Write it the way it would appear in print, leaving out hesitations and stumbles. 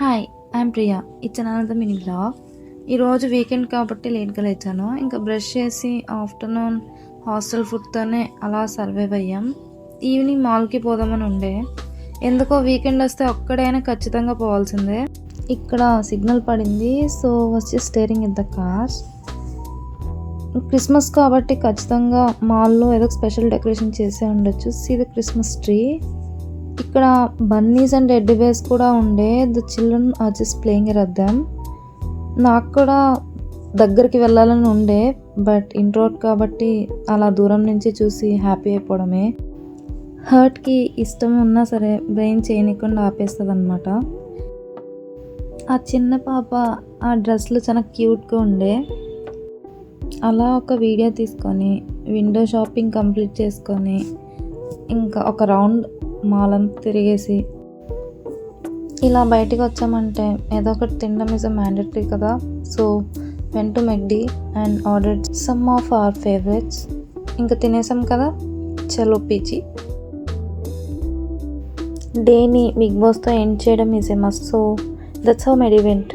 Hi, I'm Priya. It's another mini blog. ఈరోజు weekend కాబట్టి లేట్గా లేచాను. ఇంకా బ్రష్ చేసి ఆఫ్టర్నూన్ హాస్టల్ ఫుడ్తోనే అలా సర్వైవ్ అయ్యాం. ఈవినింగ్ మాల్కి పోదామని ఉండే. ఎందుకో వీకెండ్ వస్తే ఒక్కడైనా ఖచ్చితంగా పోవాల్సిందే. ఇక్కడ సిగ్నల్ పడింది, సో వచ్చి staring in the cars. Christmas కాబట్టి ఖచ్చితంగా మాల్లో ఏదో స్పెషల్ డెకరేషన్ చేసే ఉండొచ్చు. See the Christmas tree. ఇక్కడ బన్నీస్ అండ్ టెడ్డీ బేర్స్ కూడా ఉండే. The children are just playing at them. నాకు కూడా దగ్గరికి వెళ్ళాలని ఉండే, బట్ ఇంట్రోట్ కాబట్టి అలా దూరం నుంచి చూసి హ్యాపీ అయిపోవడమే. హర్ట్కి ఇష్టం ఉన్నా సరే బ్రెయిన్ చేయనీయకుండా ఆపేస్తుంది అనమాట. ఆ చిన్న పాప ఆ డ్రెస్లో చాలా క్యూట్గా ఉండే. అలా ఒక వీడియో తీసుకొని విండో షాపింగ్ కంప్లీట్ చేసుకొని ఇంకా ఒక రౌండ్ మాల్ అంతా తిరిగేసి ఇలా బయటికి వచ్చామంటే ఏదో ఒకటి తినడం ఇస్ మ్యాండేటరీ కదా. So went to McD and ordered some of our favourites. ఇంకా తినేసాం కదా, చలో పీచి. డేని బిగ్ బాస్తో ఎండ్ చేయడం is a must. So that's how my day vent.